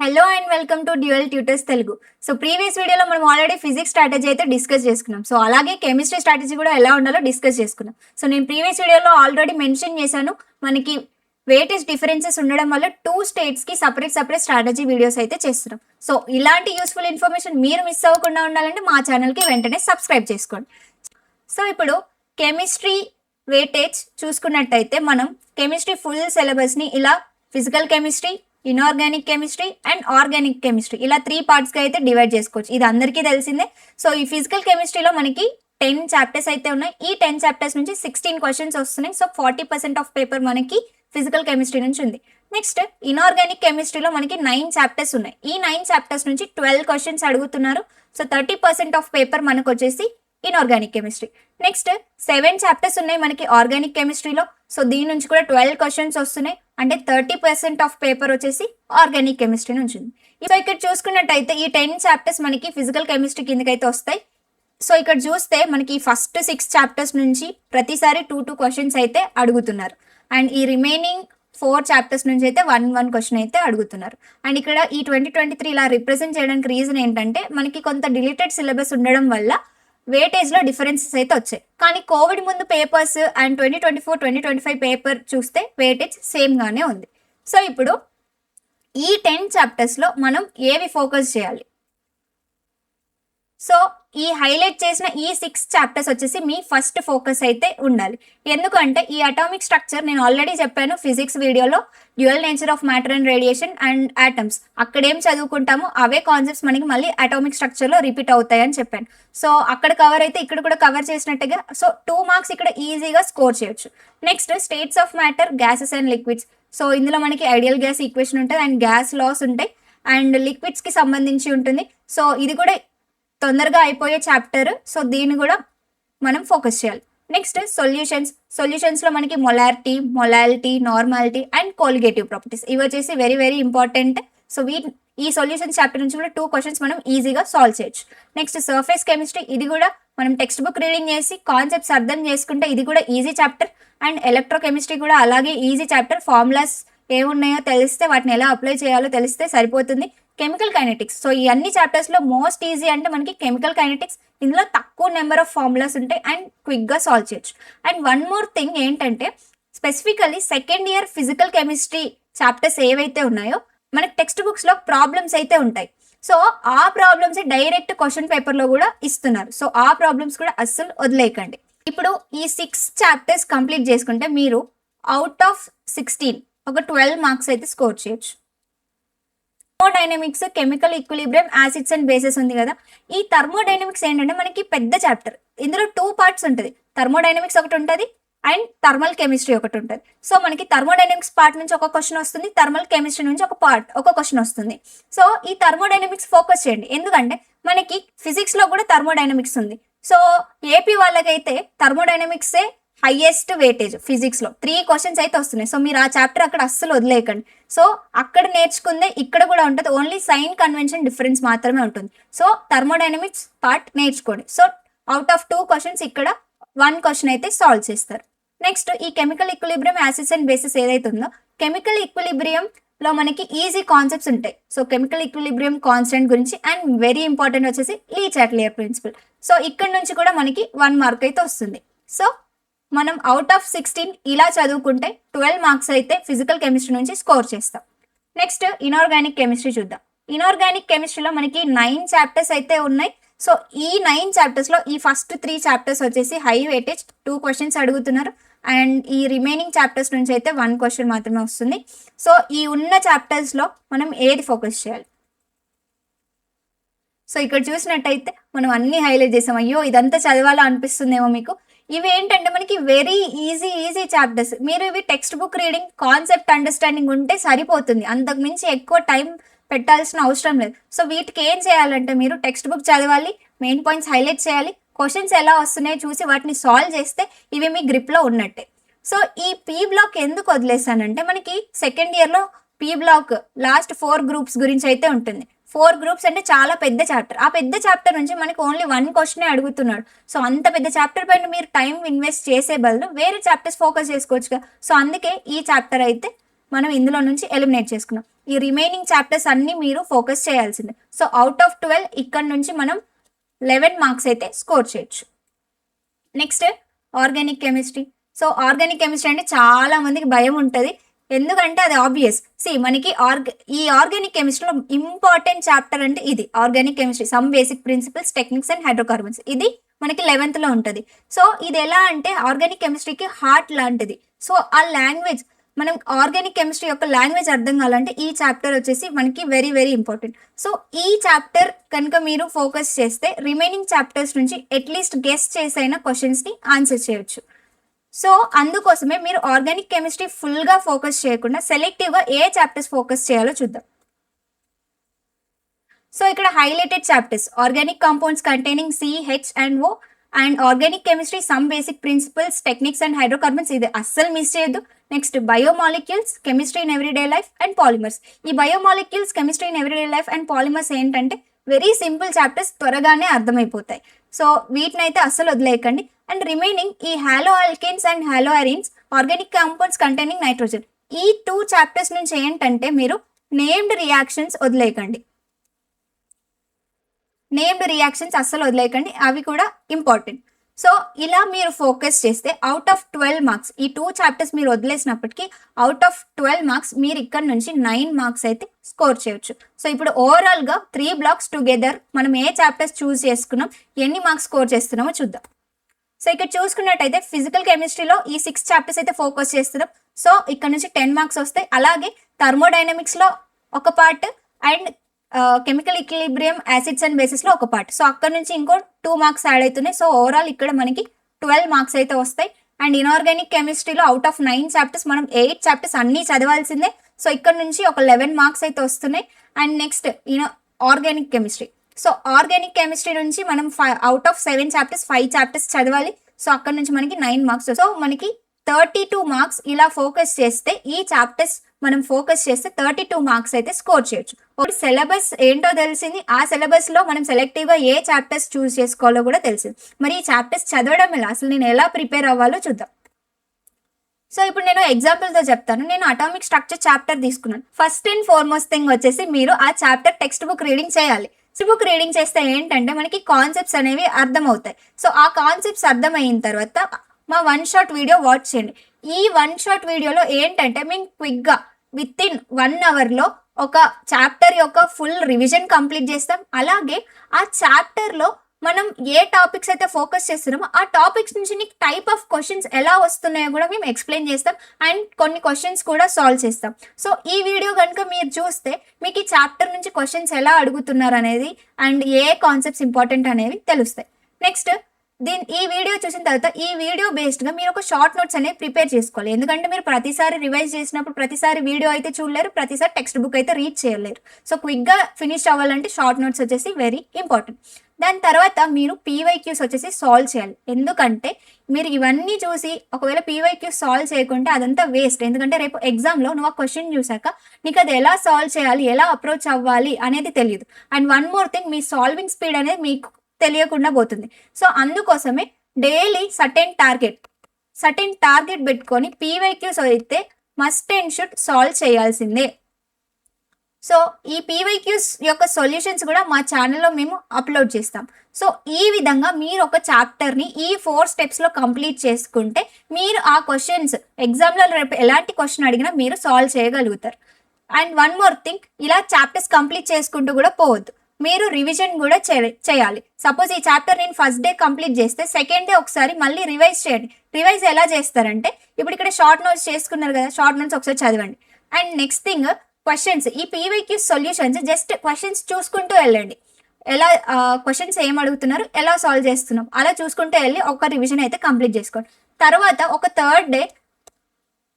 Hello and welcome to dual tutors Telugu. So previous వీడియోలో మనం already physics strategy అయితే discuss చేసుకున్నాం. సో అలాగే కెమిస్ట్రీ స్ట్రాటజీ కూడా ఎలా ఉండాలో డిస్కస్ చేసుకున్నాం. సో నేను ప్రీవియస్ వీడియోలో ఆల్రెడీ మెన్షన్ చేశాను, మనకి వెయిటేజ్ డిఫరెన్సెస్ ఉండడం వల్ల 2 స్టేట్స్కి సపరేట్ స్ట్రాటజీ వీడియోస్ అయితే చేస్తున్నాం. సో ఇలాంటి యూస్ఫుల్ ఇన్ఫర్మేషన్ మీరు మిస్ అవ్వకుండా ఉండాలంటే మా ఛానల్కి వెంటనే సబ్స్క్రైబ్ చేసుకోండి. సో ఇప్పుడు కెమిస్ట్రీ వెయిటేజ్ చూసుకున్నట్టయితే మనం కెమిస్ట్రీ ఫుల్ సిలబస్ని ఇలా physical chemistry, inorganic chemistry and organic chemistry ఇలా 3 పార్ట్స్గా అయితే డివైడ్ చేసుకోవచ్చు. ఇది అందరికీ తెలిసిందే. సో ఈ ఫిజికల్ కెమిస్ట్రీలో మనకి 10 చాప్టర్స్ అయితే ఉన్నాయి. ఈ 10 చాప్టర్స్ నుంచి 16 క్వశ్చన్స్ వస్తున్నాయి. సో 40% ఆఫ్ పేపర్ మనకి ఫిజికల్ కెమిస్ట్రీ నుంచి ఉంది. నెక్స్ట్ ఇన్ఆర్గానిక్ కెమిస్ట్రీలో మనకి 9 చాప్టర్స్ ఉన్నాయి. ఈ 9 చాప్టర్స్ నుంచి 12 క్వశ్చన్స్ అడుగుతున్నారు. సో 30% ఆఫ్ పేపర్ మనకు వచ్చేసి ఇన్ఆర్గానిక్ కెమిస్ట్రీ. నెక్స్ట్ 7 చాప్టర్స్ ఉన్నాయి మనకి ఆర్గానిక్ కెమిస్ట్రీలో. సో దీని నుంచి కూడా 12 క్వశ్చన్స్ వస్తున్నాయి. అంటే 30% ఆఫ్ పేపర్ వచ్చేసి ఆర్గానిక్ కెమిస్ట్రీ నుంచి ఉంది. సో ఇక్కడ చూసుకున్నట్టయితే ఈ 10 చాప్టర్స్ మనకి ఫిజికల్ కెమిస్ట్రీ కిందకైతే వస్తాయి. సో ఇక్కడ చూస్తే మనకి ఫస్ట్ 6 చాప్టర్స్ నుంచి ప్రతిసారి 2 క్వశ్చన్స్ అయితే అడుగుతున్నారు. అండ్ ఈ రిమైనింగ్ 4 చాప్టర్స్ నుంచి అయితే 1 క్వశ్చన్ అయితే అడుగుతున్నారు. అండ్ ఇక్కడ ఈ 2023 ఇలా రిప్రజెంట్ చేయడానికి రీజన్ ఏంటంటే మనకి కొంత డిలీటెడ్ సిలబస్ ఉండడం వల్ల వెయిటేజ్లో డిఫరెన్సెస్ అయితే వచ్చాయి. కానీ కోవిడ్ ముందు పేపర్స్ అండ్ 2024-2025 పేపర్ చూస్తే వెయిటేజ్ సేమ్గానే ఉంది. సో ఇప్పుడు ఈ 10 చాప్టర్స్లో మనం ఏవి ఫోకస్ చేయాలి? సో ఈ హైలైట్ చేసిన ఈ 6 చాప్టర్స్ వచ్చేసి మీ ఫస్ట్ ఫోకస్ అయితే ఉండాలి. ఎందుకంటే ఈ అటామిక్ స్ట్రక్చర్ నేను ఆల్రెడీ చెప్పాను ఫిజిక్స్ వీడియోలో, dual nature of matter and radiation and atoms. అక్కడేం చదువుకుంటామో అవే కాన్సెప్ట్స్ మనకి మళ్ళీ అటామిక్ స్ట్రక్చర్లో రిపీట్ అవుతాయని చెప్పాను. సో అక్కడ కవర్ అయితే ఇక్కడ కూడా కవర్ చేసినట్టుగా సో 2 మార్క్స్ ఇక్కడ ఈజీగా స్కోర్ చేయొచ్చు. Next states of matter, gases and liquids. So ఇందులో మనకి ఐడియల్ గ్యాస్ ఈక్వేషన్ ఉంటుంది అండ్ గ్యాస్ లాస్ ఉంటాయి అండ్ లిక్విడ్స్కి సంబంధించి ఉంటుంది. సో ఇది కూడా తొందరగా అయిపోయే చాప్టర్. సో దీన్ని కూడా మనం ఫోకస్ చేయాలి. నెక్స్ట్ సొల్యూషన్స్లో మనకి molarity, molality, normality and colligative properties ఇవి వచ్చేసి వెరీ వెరీ ఇంపార్టెంట్. సో ఈ సొల్యూషన్స్ చాప్టర్ నుంచి కూడా 2 క్వశ్చన్స్ మనం ఈజీగా సాల్వ్ చేయొచ్చు. నెక్స్ట్ సర్ఫేస్ కెమిస్ట్రీ, ఇది కూడా మనం టెక్స్ట్ బుక్ రీడింగ్ చేసి కాన్సెప్ట్స్ అర్థం చేసుకుంటే ఇది కూడా ఈజీ చాప్టర్. అండ్ ఎలక్ట్రోకెమిస్ట్రీ కూడా అలాగే ఈజీ చాప్టర్. ఫార్ములాస్ ఏమున్నాయో తెలిస్తే వాటిని ఎలా అప్లై చేయాలో తెలిస్తే సరిపోతుంది. కెమికల్ కైనెటిక్స్, సో ఈ అన్ని చాప్టర్స్లో మోస్ట్ ఈజీ అంటే మనకి కెమికల్ కైనెటిక్స్. ఇందులో తక్కువ నెంబర్ ఆఫ్ ఫార్ములాస్ ఉంటాయి అండ్ క్విక్గా సాల్వ్ చేయొచ్చు. అండ్ వన్ మోర్ థింగ్ ఏంటంటే specifically second year physical chemistry chapters ఏవైతే ఉన్నాయో మనకి టెక్స్ట్ బుక్స్లో ప్రాబ్లమ్స్ అయితే ఉంటాయి. సో ఆ ప్రాబ్లమ్స్ డైరెక్ట్ క్వశ్చన్ పేపర్లో కూడా ఇస్తున్నారు. సో ఆ ప్రాబ్లమ్స్ కూడా అస్సలు వదిలేయకండి. ఇప్పుడు ఈ 6 చాప్టర్స్ కంప్లీట్ చేసుకుంటే మీరు అవుట్ ఆఫ్ 16 ఒక 12 మార్క్స్ అయితే స్కోర్ చేయొచ్చు. Thermodynamics, chemical equilibrium, acids and bases ఉంది కదా. ఈ థర్మోడైనమిక్స్ ఏంటంటే మనకి పెద్ద చాప్టర్. ఇందులో 2 పార్ట్స్ ఉంటుంది. థర్మోడైనమిక్స్ ఒకటి ఉంటుంది అండ్ థర్మల్ కెమిస్ట్రీ ఒకటి ఉంటుంది. సో మనకి థర్మోడైనమిక్స్ పార్ట్ నుంచి ఒక క్వశ్చన్ వస్తుంది, థర్మల్ కెమిస్ట్రీ నుంచి ఒక క్వశ్చన్ వస్తుంది. సో ఈ థర్మోడైనమిక్స్ ఫోకస్ చేయండి, ఎందుకంటే మనకి ఫిజిక్స్లో కూడా థర్మోడైనమిక్స్ ఉంది. సో ఏపీ వాళ్ళకైతే థర్మోడైనమిక్సే హైయెస్ట్ వెయిటేజ్ ఫిజిక్స్లో 3 క్వశ్చన్స్ అయితే వస్తున్నాయి. సో మీరు ఆ చాప్టర్ అక్కడ అస్సలు వదిలేయకండి. సో అక్కడ నేర్చుకుందే ఇక్కడ కూడా ఉంటుంది, ఓన్లీ సైన్ కన్వెన్షన్ డిఫరెన్స్ మాత్రమే ఉంటుంది. సో థర్మోడైనమిక్స్ పార్ట్ నేర్చుకోండి. సో అవుట్ ఆఫ్ 2 క్వశ్చన్స్ ఇక్కడ 1 క్వశ్చన్ అయితే సాల్వ్ చేస్తారు. నెక్స్ట్ ఈ chemical equilibrium, acids and bases ఏదైతే ఉందో కెమికల్ ఈక్విలిబ్రియంలో మనకి ఈజీ కాన్సెప్ట్స్ ఉంటాయి. సో కెమికల్ ఈక్విలిబ్రియం కాన్స్టెంట్ గురించి అండ్ వెరీ ఇంపార్టెంట్ వచ్చేసి లీ చాట్లియర్ ప్రిన్సిపల్. సో ఇక్కడ నుంచి కూడా మనకి 1 మార్క్ అయితే వస్తుంది. సో మనం అవుట్ ఆఫ్ 16 ఇలా చదువుకుంటే 12 మార్క్స్ అయితే ఫిజికల్ కెమిస్ట్రీ నుంచి స్కోర్ చేస్తాం. నెక్స్ట్ ఇన్ఆర్గానిక్ కెమిస్ట్రీ చూద్దాం. ఇన్ఆర్గానిక్ కెమిస్ట్రీలో మనకి 9 చాప్టర్స్ అయితే ఉన్నాయి. సో ఈ 9 చాప్టర్స్లో ఈ ఫస్ట్ 3 చాప్టర్స్ వచ్చేసి హై వెయిటేజ్ 2 క్వశ్చన్స్ అడుగుతున్నారు. అండ్ ఈ రిమైనింగ్ చాప్టర్స్ నుంచి అయితే 1 క్వశ్చన్ మాత్రమే వస్తుంది. సో ఈ ఉన్న చాప్టర్స్లో మనం ఏది ఫోకస్ చేయాలి? సో ఇక్కడ చూసినట్టయితే మనం అన్ని హైలైట్ చేసాం. అయ్యో ఇదంతా చదవాలో అనిపిస్తుందేమో మీకు. ఇవి ఏంటంటే మనకి వెరీ ఈజీ చాప్టర్స్. మీరు ఇవి text book reading, concept understanding ఉంటే సరిపోతుంది. అంతకు మించి ఎక్కువ టైం పెట్టాల్సిన అవసరం లేదు. సో వీటికి ఏం చేయాలంటే మీరు టెక్స్ట్ బుక్ చదవాలి, మెయిన్ పాయింట్స్ హైలైట్ చేయాలి, క్వశ్చన్స్ ఎలా వస్తున్నాయో చూసి వాటిని సాల్వ్ చేస్తే ఇవి మీ గ్రిప్లో ఉన్నట్టే. సో ఈ పీ బ్లాక్ ఎందుకు వదిలేసానంటే మనకి సెకండ్ ఇయర్లో పీ బ్లాక్ లాస్ట్ 4 గ్రూప్స్ గురించి అయితే ఉంటుంది. 4 గ్రూప్స్ అంటే చాలా పెద్ద చాప్టర్. ఆ పెద్ద చాప్టర్ నుంచి మనకి ఓన్లీ 1 క్వశ్చనే అడుగుతున్నాడు. సో అంత పెద్ద చాప్టర్ పైన మీరు టైం ఇన్వెస్ట్ చేసే బదులు వేరే చాప్టర్స్ ఫోకస్ చేసుకోవచ్చుగా. సో అందుకే ఈ చాప్టర్ అయితే మనం ఇందులో నుంచి ఎలిమినేట్ చేసుకున్నాం. ఈ రిమైనింగ్ చాప్టర్స్ అన్ని మీరు ఫోకస్ చేయాల్సిందే. సో అవుట్ ఆఫ్ 12 ఇక్కడ నుంచి మనం 11 మార్క్స్ అయితే స్కోర్ చేయొచ్చు. Next organic chemistry. So organic chemistry అంటే చాలా మందికి భయం ఉంటుంది, ఎందుకంటే అది ఆబ్వియస్. మనకి ఈ ఆర్గానిక్ కెమిస్ట్రీలో ఇంపార్టెంట్ చాప్టర్ అంటే ఇది organic chemistry, some basic principles, techniques and hydrocarbons. ఇది మనకి 11th లో ఉంటుంది. సో ఇది ఎలా అంటే ఆర్గానిక్ కెమిస్ట్రీకి హార్ట్ లాంటిది. సో ఆ లాంగ్వేజ్, మనం ఆర్గానిక్ కెమిస్ట్రీ యొక్క లాంగ్వేజ్ అర్థం కావాలంటే ఈ చాప్టర్ వచ్చేసి మనకి వెరీ వెరీ ఇంపార్టెంట్. సో ఈ చాప్టర్ కనుక మీరు ఫోకస్ చేస్తే రిమైనింగ్ చాప్టర్స్ నుంచి అట్లీస్ట్ గెస్ చేసైన క్వశ్చన్స్ని ఆన్సర్ చేయొచ్చు. సో అందుకోసమే మీరు ఆర్గానిక్ కెమిస్ట్రీ ఫుల్గా ఫోకస్ చేయకుండా సెలెక్టివ్గా ఏ చాప్టర్స్ ఫోకస్ చేయాలో చూద్దాం. సో ఇక్కడ highlighted chapters organic compounds containing CH&O and organic chemistry, some basic principles, techniques and hydrocarbons, ఇది అస్సలు మిస్ చేయొద్దు. Next biomolecules, chemistry in everyday life and polymers. ఈ biomolecules, chemistry in everyday life and polymers ఏంటంటే very simple chapters, త్వరగానే అర్థమైపోతాయి. So వీటిని అయితే అస్సలు వదిలేయకండి. అండ్ రిమైనింగ్ ఈ haloalkanes and haloarenes, organic compounds containing nitrogen, ఈ 2 చాప్టర్స్ నుంచి ఏంటంటే మీరు నేమ్డ్ రియాక్షన్స్ వదిలేయకండి. నేమ్డ్ రియాక్షన్స్ అస్సలు వదిలేయకండి, అవి కూడా ఇంపార్టెంట్. సో ఇలా మీరు ఫోకస్ చేస్తే అవుట్ ఆఫ్ 12 మార్క్స్, ఈ 2 చాప్టర్స్ మీరు వదిలేసినప్పటికీ అవుట్ ఆఫ్ 12 మార్క్స్ మీరు ఇక్కడ నుంచి 9 మార్క్స్ అయితే స్కోర్ చేయొచ్చు. సో ఇప్పుడు ఓవరాల్గా 3 బ్లాక్స్ టుగెదర్ మనం ఏ చాప్టర్స్ చూస్ చేసుకున్నాం, ఎన్ని మార్క్స్ స్కోర్ చేస్తున్నామో చూద్దాం. సో ఇక్కడ చూసుకున్నట్టయితే ఫిజికల్ కెమిస్ట్రీలో ఈ 6 చాప్టర్స్ అయితే ఫోకస్ చేస్తున్నాం. సో ఇక్కడ నుంచి 10 మార్క్స్ వస్తాయి. అలాగే థర్మోడైనమిక్స్లో ఒక part and chemical equilibrium, acids and బేసిస్లో ఒక పార్ట్. సో అక్కడ నుంచి ఇంకో 2 మార్క్స్ యాడ్ అవుతున్నాయి. సో ఓవరాల్ ఇక్కడ మనకి 12 మార్క్స్ అయితే వస్తాయి. అండ్ ఇన్ఆర్గానిక్ కెమిస్ట్రీలో అవుట్ ఆఫ్ 9 చాప్టర్స్ మనం 8 చాప్టర్స్ అన్నీ చదవాల్సిందే. సో ఇక్కడ నుంచి ఒక 11 మార్క్స్ అయితే వస్తున్నాయి. And next organic chemistry. So organic chemistry నుంచి మనం అవుట్ ఆఫ్ 7 చాప్టర్స్ 5 చాప్టర్స్ చదవాలి. సో అక్కడ నుంచి మనకి 9 మార్క్స్. సో మనకి 32 మార్క్స్ ఇలా ఫోకస్ చేస్తే, ఈ చాప్టర్స్ మనం ఫోకస్ చేస్తే 32 మార్క్స్ అయితే స్కోర్ చేయొచ్చు. ఒకటి సిలబస్ ఏంటో తెలిసింది, ఆ సిలబస్లో మనం సెలెక్టివ్గా ఏ చాప్టర్స్ చూస్ చేసుకోవాలో కూడా తెలిసింది. మరి ఈ చాప్టర్స్ చదవడం ఎలా, అసలు నేను ఎలా ప్రిపేర్ అవ్వాలో చూద్దాం. సో ఇప్పుడు నేను ఎగ్జాంపుల్తో చెప్తాను. నేను అటామిక్ స్ట్రక్చర్ చాప్టర్ తీసుకున్నాను. ఫస్ట్ అండ్ ఫార్మోస్ట్ థింగ్ వచ్చేసి మీరు ఆ చాప్టర్ టెక్స్ట్ బుక్ రీడింగ్ చేయాలి. టెక్స్ట్ బుక్ రీడింగ్ చేస్తే ఏంటంటే మనకి కాన్సెప్ట్స్ అనేవి అర్థమవుతాయి. సో ఆ కాన్సెప్ట్స్ అర్థమైన తర్వాత మా 1 షాట్ వీడియో వాచ్ చేయండి. ఈ 1 షాట్ వీడియోలో ఏంటంటే మేము క్విక్గా విత్ ఇన్ 1 అవర్లో ఒక చాప్టర్ యొక్క ఫుల్ రివిజన్ కంప్లీట్ చేస్తాం. అలాగే ఆ చాప్టర్లో మనం ఏ టాపిక్స్ అయితే ఫోకస్ చేస్తున్నామో ఆ టాపిక్స్ నుంచి నీకు టైప్ ఆఫ్ క్వశ్చన్స్ ఎలా వస్తున్నాయో కూడా మేము ఎక్స్ప్లెయిన్ చేస్తాం. అండ్ కొన్ని క్వశ్చన్స్ కూడా సాల్వ్ చేస్తాం. సో ఈ వీడియో కనుక మీరు చూస్తే మీకు ఈ చాప్టర్ నుంచి క్వశ్చన్స్ ఎలా అడుగుతున్నారు అనేది అండ్ ఏ కాన్సెప్ట్స్ ఇంపార్టెంట్ అనేవి తెలుస్తాయి. నెక్స్ట్ ఈ వీడియో చూసిన తర్వాత ఈ వీడియో బేస్డ్గా మీరు ఒక షార్ట్ నోట్స్ అనేవి ప్రిపేర్ చేసుకోవాలి. ఎందుకంటే మీరు ప్రతిసారి రివైజ్ చేసినప్పుడు ప్రతిసారి వీడియో అయితే చూడలేరు, ప్రతిసారి టెక్స్ట్ బుక్ అయితే రీడ్ చేయలేరు. సో క్విక్గా ఫినిష్ అవ్వాలంటే షార్ట్ నోట్స్ వచ్చేసి వెరీ ఇంపార్టెంట్. దాని తర్వాత మీరు PYQs వచ్చేసి సాల్వ్ చేయాలి. ఎందుకంటే మీరు ఇవన్నీ చూసి ఒకవేళ PYQs సాల్వ్ చేయకుంటే అదంతా వేస్ట్. ఎందుకంటే రేపు ఎగ్జామ్లో నువ్వు ఆ క్వశ్చన్ చూసాక నీకు అది ఎలా సాల్వ్ చేయాలి, ఎలా అప్రోచ్ అవ్వాలి అనేది తెలియదు. And one more thing, me solving speed అనేది మీకు తెలియకుండా పోతుంది. సో అందుకోసమే డైలీ సర్టెన్ టార్గెట్ పెట్టుకొని PYQs అయితే మస్ట్ అండ్ షుడ్ సాల్వ్ చేయాల్సిందే. సో ఈ PYQs యొక్క సొల్యూషన్స్ కూడా మా ఛానల్లో మేము అప్లోడ్ చేస్తాం. సో ఈ విధంగా మీరు ఒక చాప్టర్ని ఈ 4 స్టెప్స్లో కంప్లీట్ చేసుకుంటే మీరు ఆ క్వశ్చన్స్ ఎగ్జామ్లో రేపు ఎలాంటి క్వశ్చన్ అడిగినా మీరు సాల్వ్ చేయగలుగుతారు. అండ్ వన్ మోర్ థింగ్, ఇలా చాప్టర్స్ కంప్లీట్ చేసుకుంటూ కూడా పోవద్దు, మీరు రివిజన్ కూడా చేయాలి. సపోజ్ ఈ చాప్టర్ నేను ఫస్ట్ డే కంప్లీట్ చేస్తే సెకండ్ డే ఒకసారి మళ్ళీ రివైజ్ చేయండి. రివైజ్ ఎలా చేస్తారంటే ఇప్పుడు ఇక్కడ షార్ట్ నోట్స్ చేసుకున్నారు కదా, షార్ట్ నోట్స్ ఒకసారి చదవండి. అండ్ నెక్స్ట్ థింగ్ క్వశ్చన్స్, ఈ PYQs సొల్యూషన్స్ జస్ట్ క్వశ్చన్స్ చూసుకుంటూ వెళ్ళండి. ఎలా క్వశ్చన్స్ ఏం అడుగుతున్నారు, ఎలా సాల్వ్ చేస్తున్నాం అలా చూసుకుంటూ వెళ్ళి ఒక రివిజన్ అయితే కంప్లీట్ చేసుకోండి. తర్వాత ఒక 3rd డే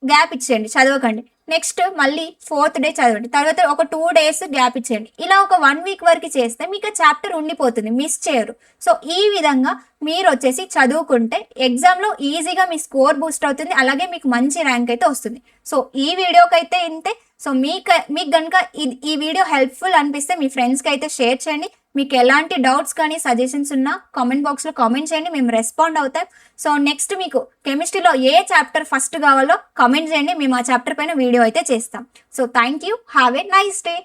గ్యాప్ ఇచ్చేయండి, చదవకండి. నెక్స్ట్ మళ్ళీ 4th డే చదవండి. తర్వాత ఒక 2 days గ్యాప్ ఇచ్చేయండి. ఇలా ఒక 1 week వరకు చేస్తే మీకు చాప్టర్ ఉండిపోతుంది, మిస్ చేయరు. సో ఈ విధంగా మీరు వచ్చేసి చదువుకుంటే ఎగ్జామ్లో ఈజీగా మీ స్కోర్ బూస్ట్ అవుతుంది. అలాగే మీకు మంచి ర్యాంక్ అయితే వస్తుంది. సో ఈ వీడియోకి అయితే ఇంతే. సో మీకు కనుక ఈ వీడియో హెల్ప్ఫుల్ అనిపిస్తే మీ ఫ్రెండ్స్కి అయితే షేర్ చేయండి. మీకు ఎలాంటి డౌట్స్ కానీ సజెషన్స్ ఉన్నా కామెంట్ బాక్స్లో కామెంట్ చేయండి, మేము రెస్పాండ్ అవుతాం. సో నెక్స్ట్ మీకు కెమిస్ట్రీలో ఏ చాప్టర్ ఫస్ట్ కావాలో కామెంట్ చేయండి, మేము ఆ చాప్టర్ పైన వీడియో అయితే చేస్తాం. So thank you, have a nice day.